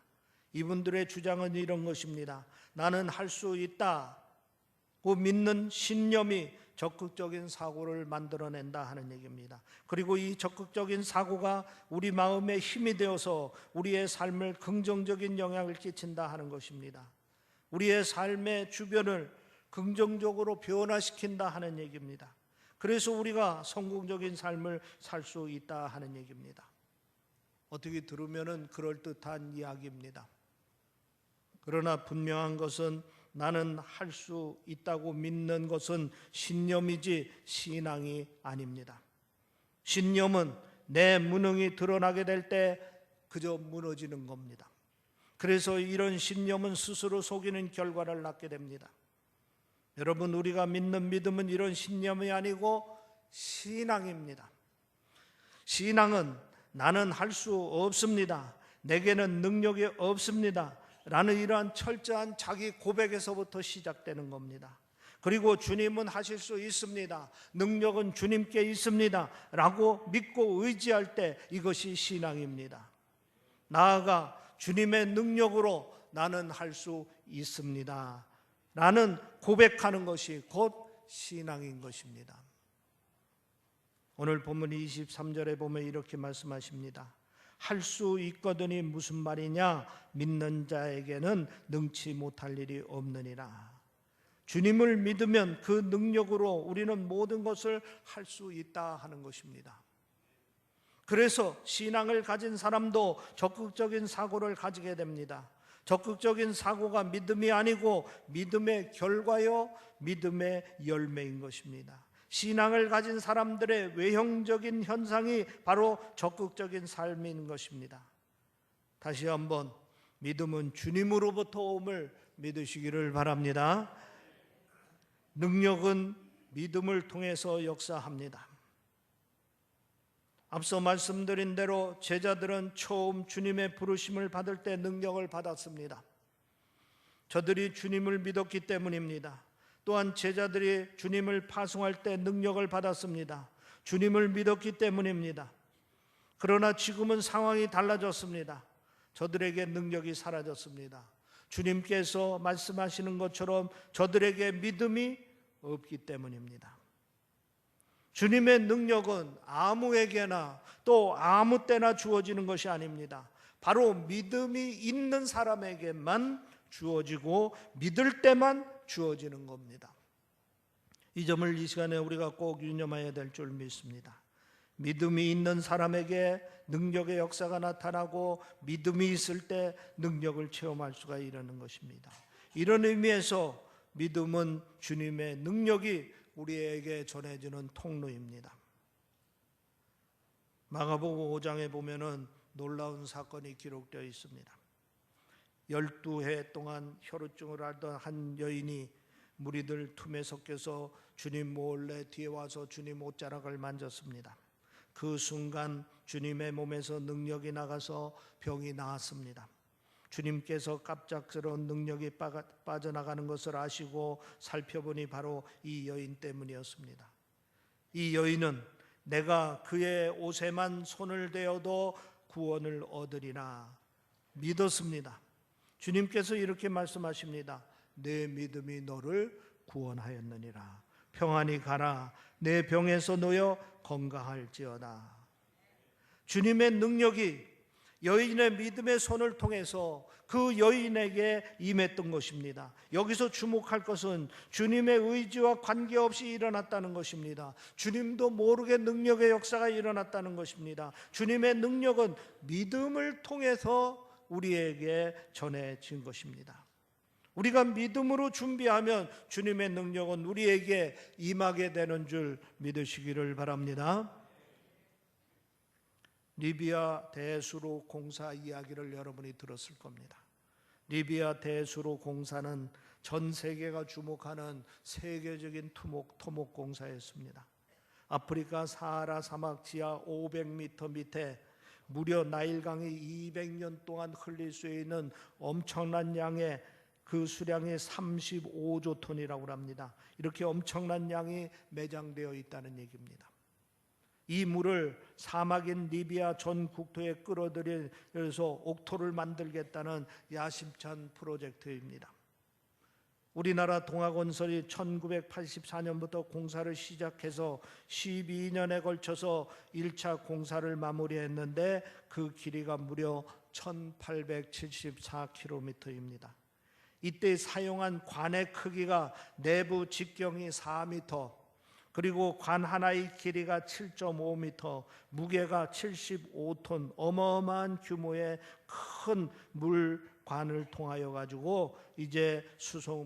이분들의 주장은 이런 것입니다. 나는 할 수 있다고 믿는 신념이 적극적인 사고를 만들어낸다 하는 얘기입니다. 그리고 이 적극적인 사고가 우리 마음에 힘이 되어서 우리의 삶을 긍정적인 영향을 끼친다 하는 것입니다. 우리의 삶의 주변을 긍정적으로 변화시킨다 하는 얘기입니다. 그래서 우리가 성공적인 삶을 살 수 있다 하는 얘기입니다. 어떻게 들으면 그럴듯한 이야기입니다. 그러나 분명한 것은 나는 할 수 있다고 믿는 것은 신념이지 신앙이 아닙니다. 신념은 내 무능이 드러나게 될 때 그저 무너지는 겁니다. 그래서 이런 신념은 스스로 속이는 결과를 낳게 됩니다. 여러분, 우리가 믿는 믿음은 이런 신념이 아니고 신앙입니다. 신앙은 나는 할 수 없습니다, 내게는 능력이 없습니다 라는 이러한 철저한 자기 고백에서부터 시작되는 겁니다. 그리고 주님은 하실 수 있습니다, 능력은 주님께 있습니다 라고 믿고 의지할 때 이것이 신앙입니다. 나아가 주님의 능력으로 나는 할 수 있습니다 라는 고백하는 것이 곧 신앙인 것입니다. 오늘 본문 23절에 보면 이렇게 말씀하십니다. 할 수 있거든이 무슨 말이냐? 믿는 자에게는 능치 못할 일이 없느니라. 주님을 믿으면 그 능력으로 우리는 모든 것을 할 수 있다 하는 것입니다. 그래서 신앙을 가진 사람도 적극적인 사고를 가지게 됩니다. 적극적인 사고가 믿음이 아니고 믿음의 결과요, 믿음의 열매인 것입니다. 신앙을 가진 사람들의 외형적인 현상이 바로 적극적인 삶인 것입니다. 다시 한번 믿음은 주님으로부터 옴을 믿으시기를 바랍니다. 능력은 믿음을 통해서 역사합니다. 앞서 말씀드린 대로 제자들은 처음 주님의 부르심을 받을 때 능력을 받았습니다. 저들이 주님을 믿었기 때문입니다. 또한 제자들이 주님을 파송할 때 능력을 받았습니다. 주님을 믿었기 때문입니다. 그러나 지금은 상황이 달라졌습니다. 저들에게 능력이 사라졌습니다. 주님께서 말씀하시는 것처럼 저들에게 믿음이 없기 때문입니다. 주님의 능력은 아무에게나 또 아무 때나 주어지는 것이 아닙니다. 바로 믿음이 있는 사람에게만 주어지고 믿을 때만 주어지는 겁니다. 이 점을 이 시간에 우리가 꼭 유념해야 될 줄 믿습니다. 믿음이 있는 사람에게 능력의 역사가 나타나고 믿음이 있을 때 능력을 체험할 수가 있는 것입니다. 이런 의미에서 믿음은 주님의 능력이 우리에게 전해지는 통로입니다. 마가복음 5장에 보면은 놀라운 사건이 기록되어 있습니다. 12해 동안 혈우증을 앓던 한 여인이 무리들 틈에 섞여서 주님 몰래 뒤에 와서 주님 옷자락을 만졌습니다. 그 순간 주님의 몸에서 능력이 나가서 병이 나았습니다. 주님께서 갑작스러운 능력이 빠져나가는 것을 아시고 살펴보니 바로 이 여인 때문이었습니다. 이 여인은 내가 그의 옷에만 손을 대어도 구원을 얻으리라 믿었습니다. 주님께서 이렇게 말씀하십니다. 내 믿음이 너를 구원하였느니라. 평안히 가라. 내 병에서 놓여 건강할지어다. 주님의 능력이 여인의 믿음의 손을 통해서 그 여인에게 임했던 것입니다. 여기서 주목할 것은 주님의 의지와 관계없이 일어났다는 것입니다. 주님도 모르게 능력의 역사가 일어났다는 것입니다. 주님의 능력은 믿음을 통해서 우리에게 전해진 것입니다. 우리가 믿음으로 준비하면 주님의 능력은 우리에게 임하게 되는 줄 믿으시기를 바랍니다. 리비아 대수로 공사 이야기를 여러분이 들었을 겁니다. 리비아 대수로 공사는 전 세계가 주목하는 세계적인 토목 공사였습니다. 아프리카 사하라 사막 지하 500m 밑에 무려 나일강이 200년 동안 흘릴 수 있는 엄청난 양의 그 수량이 35조 톤이라고 합니다. 이렇게 엄청난 양이 매장되어 있다는 얘기입니다. 이 물을 사막인 리비아 전 국토에 끌어들여서 옥토를 만들겠다는 야심찬 프로젝트입니다. 우리나라 동아건설이 1984년부터 공사를 시작해서 12년에 걸쳐서 1차 공사를 마무리했는데 그 길이가 무려 1874km입니다. 이때 사용한 관의 크기가 내부 직경이 4m, 그리고 관 하나의 길이가 7.5m, 무게가 75톤, 어마어마한 규모의 큰 물관을 통하여 가지고 이제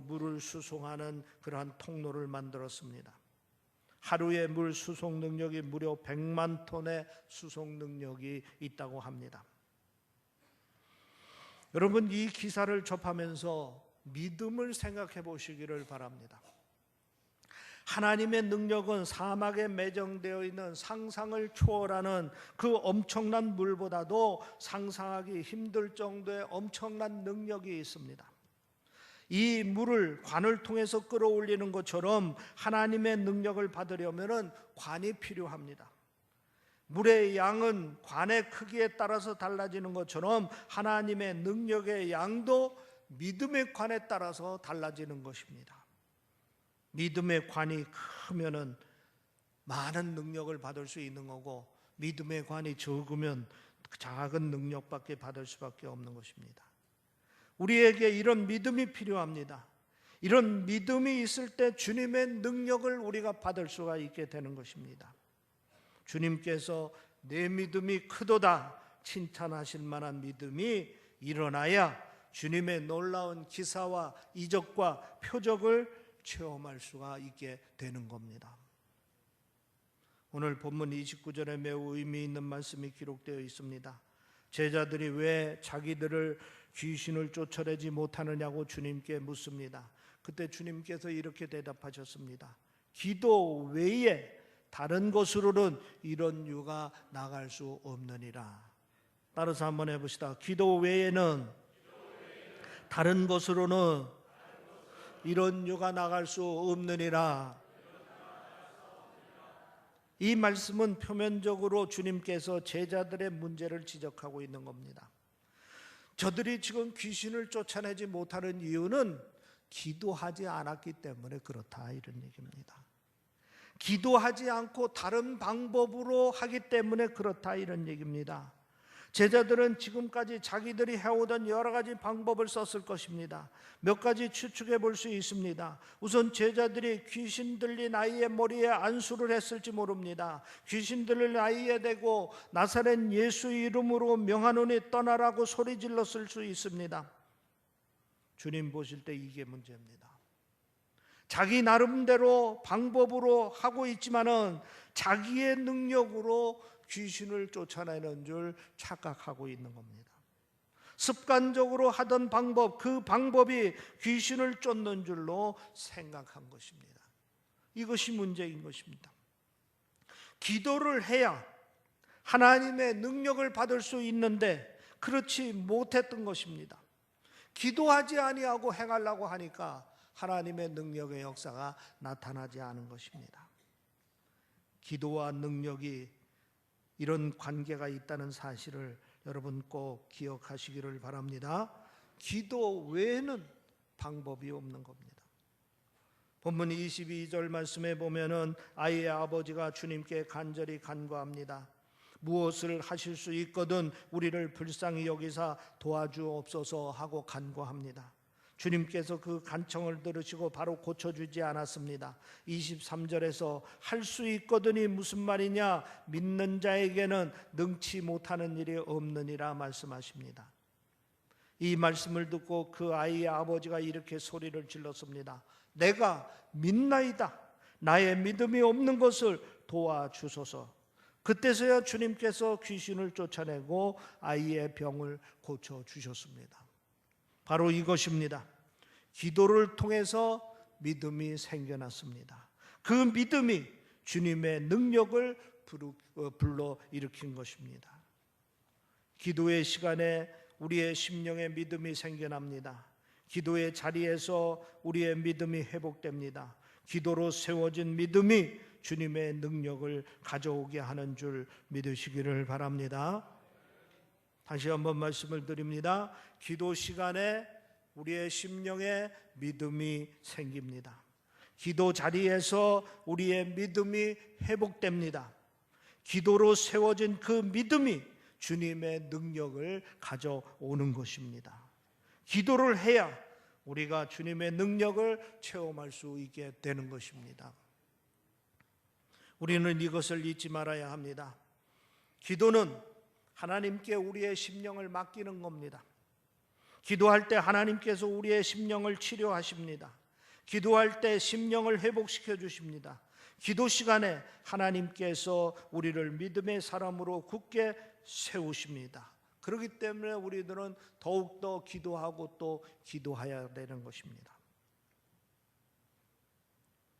물을 수송하는 그러한 통로를 만들었습니다. 하루에 물 수송 능력이 무려 100만 톤의 수송 능력이 있다고 합니다. 여러분, 이 기사를 접하면서 믿음을 생각해 보시기를 바랍니다. 하나님의 능력은 사막에 매정되어 있는 상상을 초월하는 그 엄청난 물보다도 상상하기 힘들 정도의 엄청난 능력이 있습니다. 이 물을 관을 통해서 끌어올리는 것처럼 하나님의 능력을 받으려면 관이 필요합니다. 물의 양은 관의 크기에 따라서 달라지는 것처럼 하나님의 능력의 양도 믿음의 관에 따라서 달라지는 것입니다. 믿음의 관이 크면은 많은 능력을 받을 수 있는 거고, 믿음의 관이 적으면 작은 능력밖에 받을 수밖에 없는 것입니다. 우리에게 이런 믿음이 필요합니다. 이런 믿음이 있을 때 주님의 능력을 우리가 받을 수가 있게 되는 것입니다. 주님께서 내 믿음이 크도다 칭찬하실 만한 믿음이 일어나야 주님의 놀라운 기사와 이적과 표적을 체험할 수가 있게 되는 겁니다. 오늘 본문 29절에 매우 의미 있는 말씀이 기록되어 있습니다. 제자들이 왜 자기들을 귀신을 쫓아내지 못하느냐고 주님께 묻습니다. 그때 주님께서 이렇게 대답하셨습니다. 기도 외에 다른 것으로는 이런 유가 나갈 수 없느니라. 따라서 한번 해봅시다. 기도 외에는 다른 것으로는 이런 유가 나갈 수 없느니라. 이 말씀은 표면적으로 주님께서 제자들의 문제를 지적하고 있는 겁니다. 저들이 지금 귀신을 쫓아내지 못하는 이유는 기도하지 않았기 때문에 그렇다, 이런 얘기입니다. 기도하지 않고 다른 방법으로 하기 때문에 그렇다, 이런 얘기입니다. 제자들은 지금까지 자기들이 해오던 여러 가지 방법을 썼을 것입니다. 몇 가지 추측해 볼 수 있습니다. 우선 제자들이 귀신 들린 아이의 머리에 안수를 했을지 모릅니다. 귀신 들린 아이에 대고 나사렛 예수 이름으로 명하노니 떠나라고 소리 질렀을 수 있습니다. 주님 보실 때 이게 문제입니다. 자기 나름대로 방법으로 하고 있지만은 자기의 능력으로 귀신을 쫓아내는 줄 착각하고 있는 겁니다. 습관적으로 하던 방법, 그 방법이 귀신을 쫓는 줄로 생각한 것입니다. 이것이 문제인 것입니다. 기도를 해야 하나님의 능력을 받을 수 있는데 그렇지 못했던 것입니다. 기도하지 아니하고 행하려고 하니까 하나님의 능력의 역사가 나타나지 않은 것입니다. 기도와 능력이 이런 관계가 있다는 사실을 여러분 꼭 기억하시기를 바랍니다. 기도 외에는 방법이 없는 겁니다. 본문 22절 말씀에 보면은 아이의 아버지가 주님께 간절히 간구합니다. 무엇을 하실 수 있거든 우리를 불쌍히 여기사 도와주옵소서 하고 간구합니다. 주님께서 그 간청을 들으시고 바로 고쳐주지 않았습니다. 23절에서 할 수 있거든이 무슨 말이냐, 믿는 자에게는 능치 못하는 일이 없느니라 말씀하십니다. 이 말씀을 듣고 그 아이의 아버지가 이렇게 소리를 질렀습니다. 내가 믿나이다. 나의 믿음이 없는 것을 도와주소서. 그때서야 주님께서 귀신을 쫓아내고 아이의 병을 고쳐주셨습니다. 바로 이것입니다. 기도를 통해서 믿음이 생겨났습니다. 그 믿음이 주님의 능력을 불러일으킨 것입니다. 기도의 시간에 우리의 심령의 믿음이 생겨납니다. 기도의 자리에서 우리의 믿음이 회복됩니다. 기도로 세워진 믿음이 주님의 능력을 가져오게 하는 줄 믿으시기를 바랍니다. 다시 한번 말씀을 드립니다. 기도 시간에 우리의 심령에 믿음이 생깁니다. 기도 자리에서 우리의 믿음이 회복됩니다. 기도로 세워진 그 믿음이 주님의 능력을 가져오는 것입니다. 기도를 해야 우리가 주님의 능력을 체험할 수 있게 되는 것입니다. 우리는 이것을 잊지 말아야 합니다. 기도는 하나님께 우리의 심령을 맡기는 겁니다. 기도할 때 하나님께서 우리의 심령을 치료하십니다. 기도할 때 심령을 회복시켜 주십니다. 기도 시간에 하나님께서 우리를 믿음의 사람으로 굳게 세우십니다. 그렇기 때문에 우리들은 더욱더 기도하고 또 기도해야 되는 것입니다.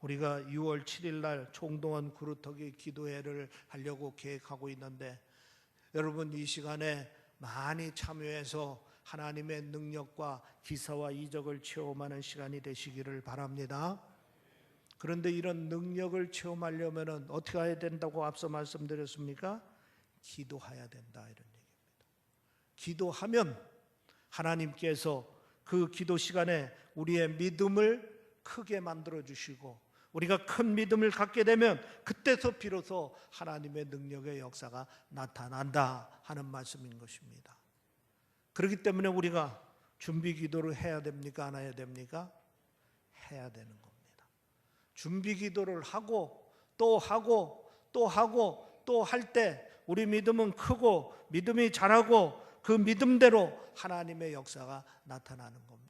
우리가 6월 7일 날 총동원 그루터기 기도회를 하려고 계획하고 있는데, 여러분 이 시간에 많이 참여해서 하나님의 능력과 기사와 이적을 체험하는 시간이 되시기를 바랍니다. 그런데 이런 능력을 체험하려면 어떻게 해야 된다고 앞서 말씀드렸습니까? 기도해야 된다, 이런 얘기입니다. 기도하면 하나님께서 그 기도 시간에 우리의 믿음을 크게 만들어 주시고, 우리가 큰 믿음을 갖게 되면 그때서 비로소 하나님의 능력의 역사가 나타난다 하는 말씀인 것입니다. 그렇기 때문에 우리가 준비 기도를 해야 됩니까? 안 해야 됩니까? 해야 되는 겁니다. 준비 기도를 하고 또 하고 또 하고 또 할 때 우리 믿음은 크고 믿음이 자라고 그 믿음대로 하나님의 역사가 나타나는 겁니다.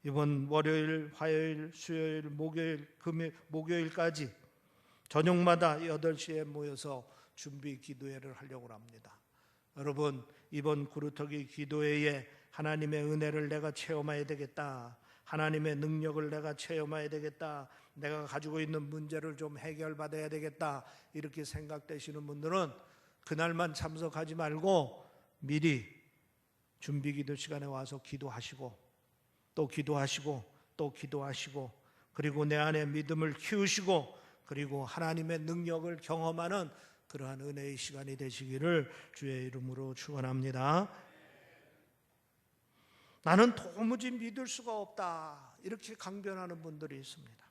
이번 월요일, 화요일, 수요일, 목요일, 목요일까지 저녁마다 8시에 모여서 준비 기도회를 하려고 합니다. 여러분, 이번 그루터기 기도회에 하나님의 은혜를 내가 체험해야 되겠다, 하나님의 능력을 내가 체험해야 되겠다, 내가 가지고 있는 문제를 좀 해결받아야 되겠다, 이렇게 생각되시는 분들은 그날만 참석하지 말고 미리 준비 기도 시간에 와서 기도하시고 또 기도하시고 또 기도하시고, 그리고 내 안에 믿음을 키우시고, 그리고 하나님의 능력을 경험하는 그러한 은혜의 시간이 되시기를 주의 이름으로 축원합니다. 나는 도무지 믿을 수가 없다, 이렇게 강변하는 분들이 있습니다.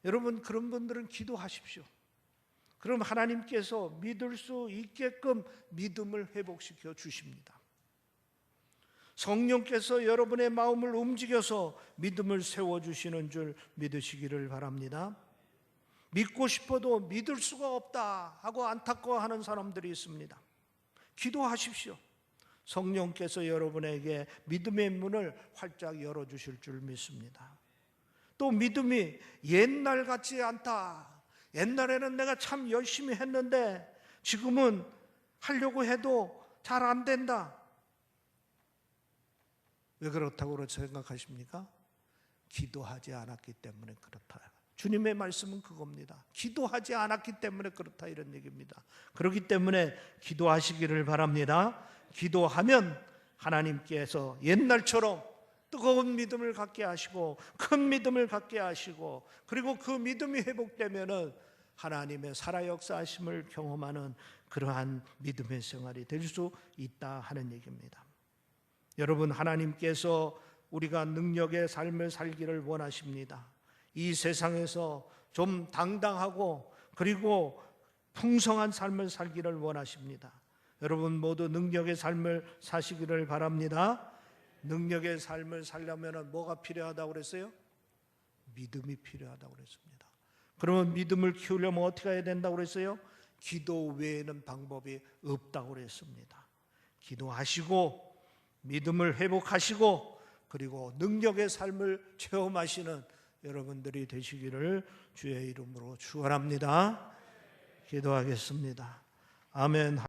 여러분, 그런 분들은 기도하십시오. 그럼 하나님께서 믿을 수 있게끔 믿음을 회복시켜 주십니다. 성령께서 여러분의 마음을 움직여서 믿음을 세워주시는 줄 믿으시기를 바랍니다. 믿고 싶어도 믿을 수가 없다 하고 안타까워하는 사람들이 있습니다. 기도하십시오. 성령께서 여러분에게 믿음의 문을 활짝 열어주실 줄 믿습니다. 또 믿음이 옛날 같지 않다, 옛날에는 내가 참 열심히 했는데 지금은 하려고 해도 잘 안 된다, 왜 그렇다고 생각하십니까? 기도하지 않았기 때문에 그렇다. 주님의 말씀은 그겁니다. 기도하지 않았기 때문에 그렇다, 이런 얘기입니다. 그렇기 때문에 기도하시기를 바랍니다. 기도하면 하나님께서 옛날처럼 뜨거운 믿음을 갖게 하시고 큰 믿음을 갖게 하시고, 그리고 그 믿음이 회복되면은 하나님의 살아 역사하심을 경험하는 그러한 믿음의 생활이 될 수 있다 하는 얘기입니다. 여러분, 하나님께서 우리가 능력의 삶을 살기를 원하십니다. 이 세상에서 좀 당당하고 그리고 풍성한 삶을 살기를 원하십니다. 여러분 모두 능력의 삶을 사시기를 바랍니다. 능력의 삶을 살려면 뭐가 필요하다고 그랬어요? 믿음이 필요하다고 그랬습니다. 그러면 믿음을 키우려면 어떻게 해야 된다고 그랬어요? 기도 외에는 방법이 없다고 그랬습니다. 기도하시고 믿음을 회복하시고 그리고 능력의 삶을 체험하시는 여러분들이 되시기를 주의 이름으로 축원합니다. 기도하겠습니다. 아멘.